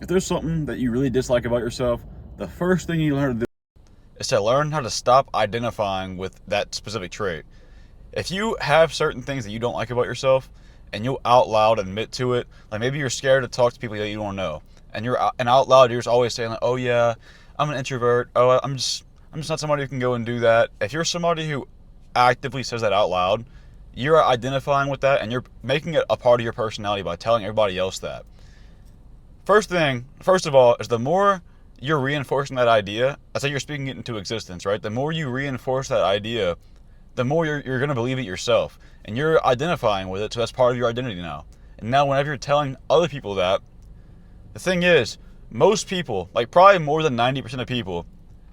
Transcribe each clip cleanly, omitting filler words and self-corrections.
if there's something that you really dislike about yourself, the first thing you learn to do is to learn how to stop identifying with that specific trait. If you have certain things that you don't like about yourself and you out loud admit to it, like maybe you're scared to talk to people that you don't know, and out loud you're just always saying like, "Oh yeah, I'm an introvert. Oh, I'm just not somebody who can go and do that." If you're somebody who actively says that out loud, you're identifying with that and you're making it a part of your personality by telling everybody else that. First of all, is the more you're reinforcing that idea, that's how you're speaking it into existence, right? The more you reinforce that idea, the more you're going to believe it yourself. And you're identifying with it, so that's part of your identity now. And now whenever you're telling other people that, the thing is, most people, like probably more than 90% of people,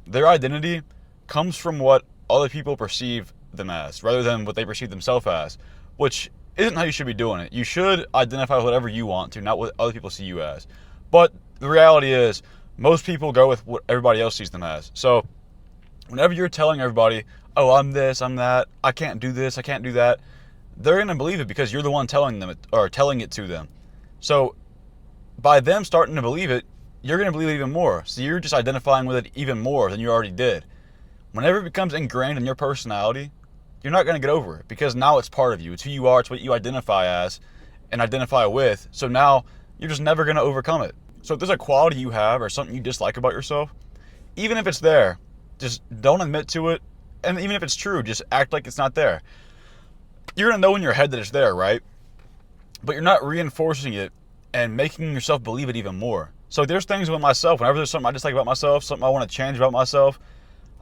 their identity comes from what other people perceive them as, rather than what they perceive themselves as, which isn't how you should be doing it. You should identify with whatever you want to, not what other people see you as. But the reality is, most people go with what everybody else sees them as. So whenever you're telling everybody, "Oh, I'm this, I'm that, I can't do this, I can't do that," they're going to believe it because you're the one telling them it, or telling it to them. So by them starting to believe it, you're going to believe it even more. So you're just identifying with it even more than you already did. Whenever it becomes ingrained in your personality, you're not going to get over it because now it's part of you. It's who you are. It's what you identify as and identify with. So now you're just never going to overcome it. So if there's a quality you have or something you dislike about yourself, even if it's there, just don't admit to it. And even if it's true, just act like it's not there. You're going to know in your head that it's there, right? But you're not reinforcing it and making yourself believe it even more. So there's things with myself, whenever there's something I dislike about myself, something I want to change about myself,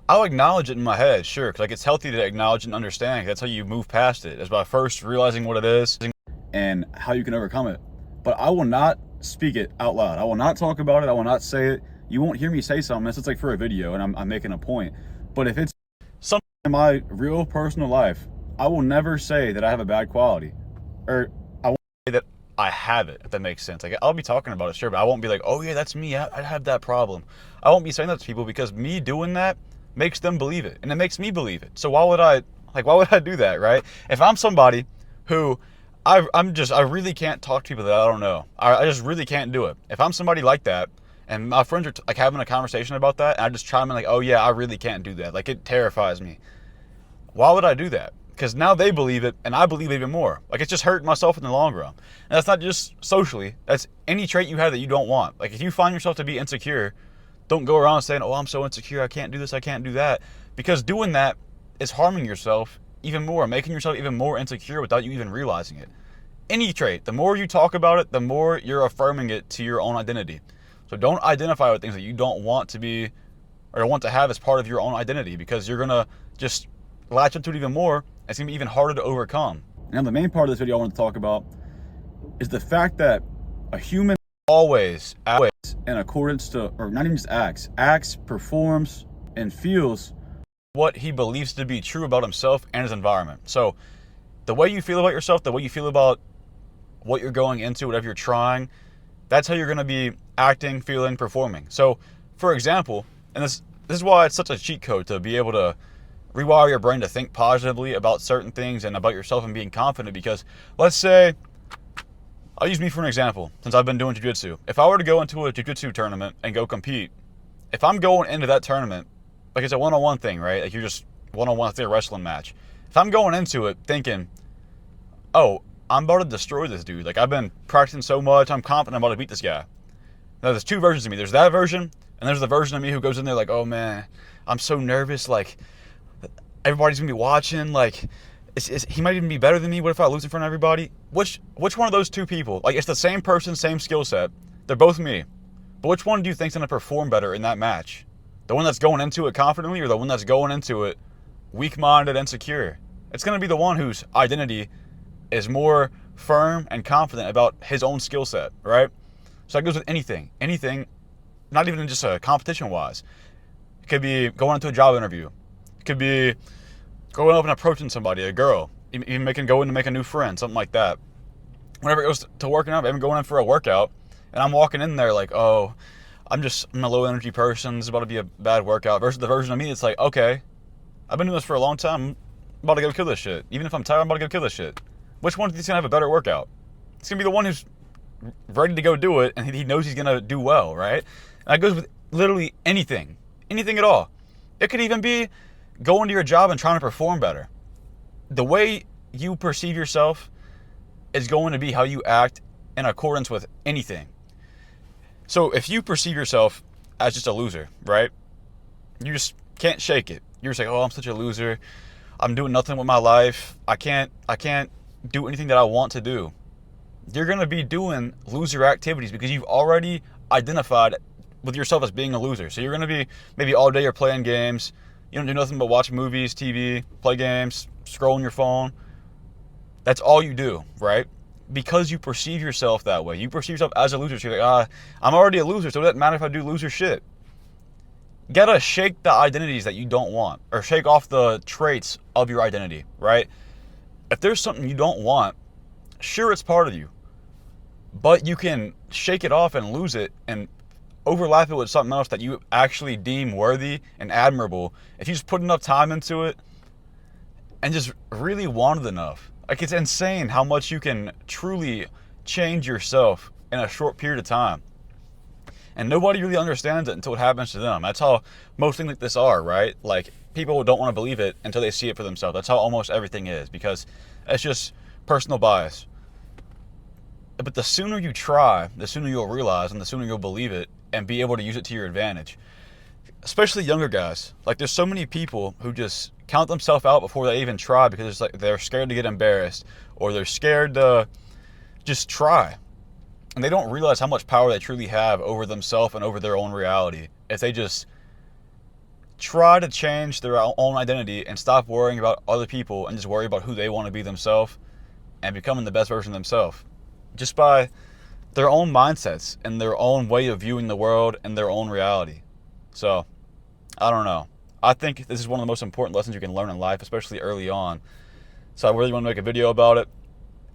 I'll acknowledge it in my head, sure, because like it's healthy to acknowledge and understand. That's how you move past it, is by first realizing what it is and how you can overcome it. But I will not speak it out loud. I will not talk about it. I will not say it. You won't hear me say something. It's like for a video and I'm making a point. But if it's something in my real personal life, I will never say that I have a bad quality. Or I won't say that I have it, if that makes sense. Like I'll be talking about it, sure, but I won't be like, "Oh yeah, that's me. I have that problem." I won't be saying that to people because me doing that makes them believe it and it makes me believe it. So why would I do that, right? If I'm somebody who I really can't talk to people that I don't know. I just really can't do it. If I'm somebody like that and my friends are like having a conversation about that and I just chime in like, "Oh yeah, I really can't do that. Like it terrifies me." Why would I do that? Because now they believe it and I believe it even more. Like it's just hurting myself in the long run. And that's not just socially. That's any trait you have that you don't want. Like if you find yourself to be insecure, don't go around saying, "Oh, I'm so insecure, I can't do this, I can't do that." Because doing that is harming yourself even more, making yourself even more insecure without you even realizing it. Any trait, the more you talk about it, the more you're affirming it to your own identity. So don't identify with things that you don't want to be or want to have as part of your own identity because you're going to just latch into it even more. It's going to be even harder to overcome. Now, the main part of this video I want to talk about is the fact that a human always in accordance to, or not even just acts, performs, and feels what he believes to be true about himself and his environment. So the way you feel about yourself, the way you feel about what you're going into, whatever you're trying, that's how you're going to be acting, feeling, performing. So for example, and this is why it's such a cheat code to be able to rewire your brain to think positively about certain things and about yourself and being confident, because let's say, I'll use me for an example, since I've been doing jiu-jitsu. If I were to go into a jiu-jitsu tournament and go compete, if I'm going into that tournament, like it's a one-on-one thing, right? Like you're just one-on-one, it's like a wrestling match. If I'm going into it thinking, "Oh, I'm about to destroy this dude. Like I've been practicing so much, I'm confident I'm about to beat this guy." Now there's two versions of me. There's that version, and there's the version of me who goes in there like, "Oh man, I'm so nervous, like everybody's gonna be watching, like he might even be better than me. What if I lose in front of everybody?" Which one of those two people? Like it's the same person, same skill set. They're both me. But which one do you think's gonna perform better in that match? The one that's going into it confidently, or the one that's going into it weak-minded, insecure? It's gonna be the one whose identity is more firm and confident about his own skill set, right? So that goes with anything, not even just a competition-wise. It could be going into a job interview. It could be going up and approaching somebody, a girl, even go in to make a new friend, something like that. Whenever it goes to working out, I'm going in for a workout, and I'm walking in there like, "Oh, I'm a low energy person, this is about to be a bad workout," versus the version of me that's like, "Okay, I've been doing this for a long time, I'm about to go kill this shit. Even if I'm tired, I'm about to go kill this shit." Which one do you think is going to have a better workout? It's going to be the one who's ready to go do it, and he knows he's going to do well, right? And that goes with literally anything at all. It could even be going to your job and trying to perform better. The way you perceive yourself is going to be how you act in accordance with anything. So if you perceive yourself as just a loser, right? You just can't shake it. You're just like, oh, I'm such a loser. I'm doing nothing with my life. I can't do anything that I want to do. You're going to be doing loser activities because you've already identified with yourself as being a loser. So you're going to be maybe all day you're playing games. You don't do nothing but watch movies, TV, play games, scroll on your phone. That's all you do, right? Because you perceive yourself that way. You perceive yourself as a loser. So you're like, I'm already a loser, so it doesn't matter if I do loser shit. You gotta shake the identities that you don't want, or shake off the traits of your identity, right? If there's something you don't want, sure, it's part of you, but you can shake it off and lose it and overlap it with something else that you actually deem worthy and admirable if you just put enough time into it and just really want it enough. Like, it's insane how much you can truly change yourself in a short period of time. And nobody really understands it until it happens to them. That's how most things like this are, right? Like, people don't want to believe it until they see it for themselves. That's how almost everything is, because it's just personal bias. But the sooner you try, the sooner you'll realize, and the sooner you'll believe it and be able to use it to your advantage. Especially younger guys. Like, there's so many people who just count themselves out before they even try because it's like they're scared to get embarrassed, or they're scared to just try. And they don't realize how much power they truly have over themselves and over their own reality if they just try to change their own identity and stop worrying about other people and just worry about who they want to be themselves and becoming the best version of themselves. Just by their own mindsets and their own way of viewing the world and their own reality. So, I don't know. I think this is one of the most important lessons you can learn in life, especially early on. So I really want to make a video about it.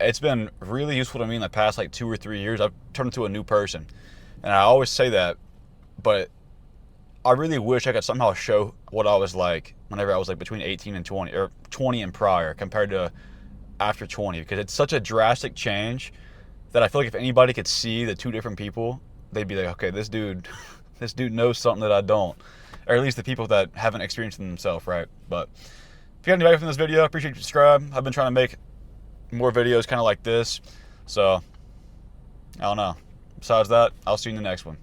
It's been really useful to me in the past like 2 or 3 years. I've turned into a new person. And I always say that, but I really wish I could somehow show what I was like whenever I was like between 18 and 20, or 20 and prior compared to after 20, because it's such a drastic change that I feel like if anybody could see the two different people, they'd be like, okay, this dude knows something that I don't. Or at least the people that haven't experienced it themselves, right? But if you got any value from this video, I appreciate you subscribe. I've been trying to make more videos kind of like this. So, I don't know. Besides that, I'll see you in the next one.